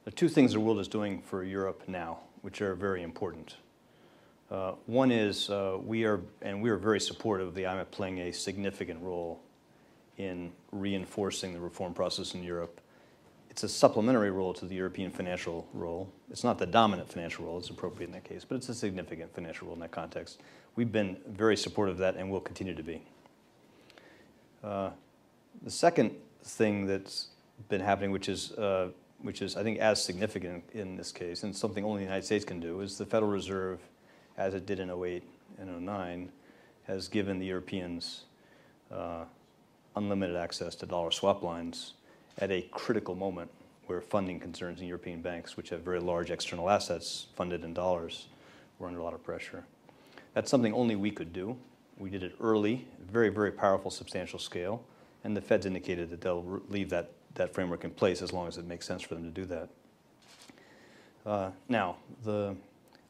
There are two things the world is doing for Europe now, which are very important. One is we are very supportive of the IMF playing a significant role in reinforcing the reform process in Europe. It's a supplementary role to the European financial role. It's not the dominant financial role, it's appropriate in that case, but it's a significant financial role in that context. We've been very supportive of that and will continue to be. The second thing that's been happening, which is I think as significant in this case, and something only the United States can do, is the Federal Reserve, as it did in 2008 and 2009, has given the Europeans unlimited access to dollar swap lines at a critical moment where funding concerns in European banks, which have very large external assets funded in dollars, were under a lot of pressure. That's something only we could do. We did it early, very, very powerful, substantial scale, and the Fed's indicated that they'll leave that framework in place as long as it makes sense for them to do that. Now, the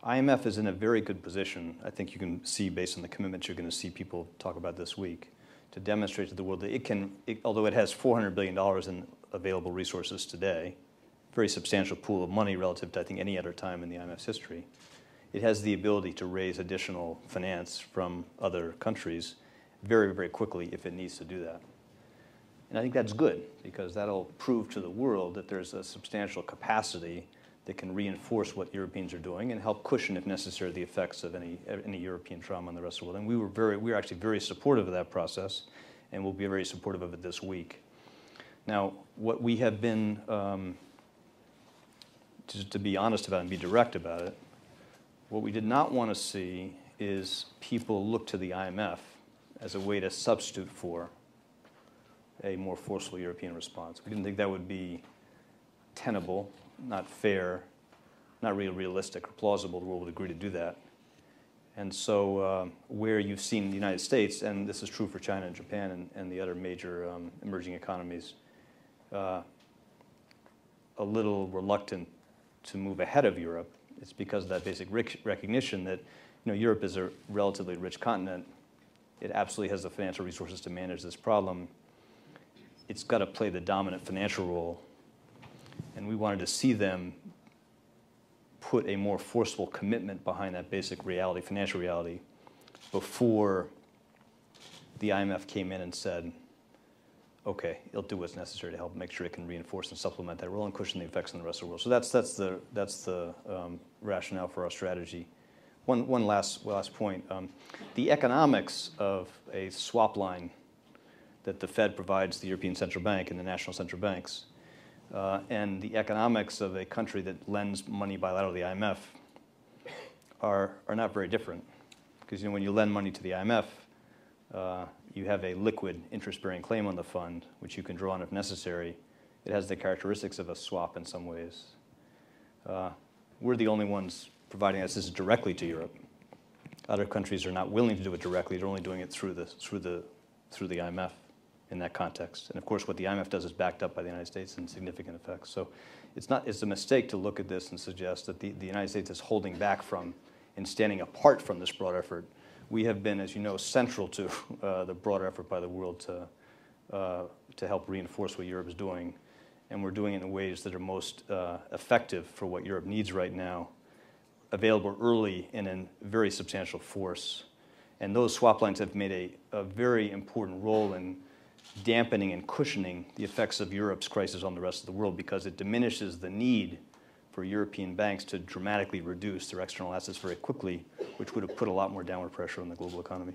IMF is in a very good position, I think you can see based on the commitments you're going to see people talk about this week, to demonstrate to the world that although it has $400 billion in available resources today, very substantial pool of money relative to I think any other time in the IMF's history, it has the ability to raise additional finance from other countries very, very quickly if it needs to do that. And I think that's good because that'll prove to the world that there's a substantial capacity that can reinforce what Europeans are doing and help cushion, if necessary, the effects of any European trauma on the rest of the world. And we were actually very supportive of that process, and we'll be very supportive of it this week. Now, what we have been, to be honest about it and be direct about it, what we did not want to see is people look to the IMF as a way to substitute for a more forceful European response. We didn't think that would be tenable, not fair, not really realistic or plausible. The world would agree to do that. And so where you've seen the United States, and this is true for China and Japan and the other major emerging economies, a little reluctant to move ahead of Europe, it's because of that basic recognition that Europe is a relatively rich continent. It absolutely has the financial resources to manage this problem. It's got to play the dominant financial role. And we wanted to see them put a more forceful commitment behind that basic reality, financial reality, before the IMF came in and said, okay, it'll do what's necessary to help make sure it can reinforce and supplement that role and cushion the effects in the rest of the world. So that's the rationale for our strategy. One last point. The economics of a swap line that the Fed provides the European Central Bank and the national central banks, and the economics of a country that lends money bilaterally to the IMF are not very different. Because when you lend money to the IMF, you have a liquid interest-bearing claim on the fund, which you can draw on if necessary. It has the characteristics of a swap in some ways. We're the only ones providing this directly to Europe. Other countries are not willing to do it directly. They're only doing it through the IMF in that context. And of course, what the IMF does is backed up by the United States in significant effects. So it's a mistake to look at this and suggest that the United States is holding back from and standing apart from this broad effort. We have been, as you know, central to the broader effort by the world to help reinforce what Europe is doing. And we're doing it in ways that are most effective for what Europe needs right now, available early and in very substantial force. And those swap lines have made a very important role in dampening and cushioning the effects of Europe's crisis on the rest of the world because it diminishes the need for European banks to dramatically reduce their external assets very quickly, which would have put a lot more downward pressure on the global economy.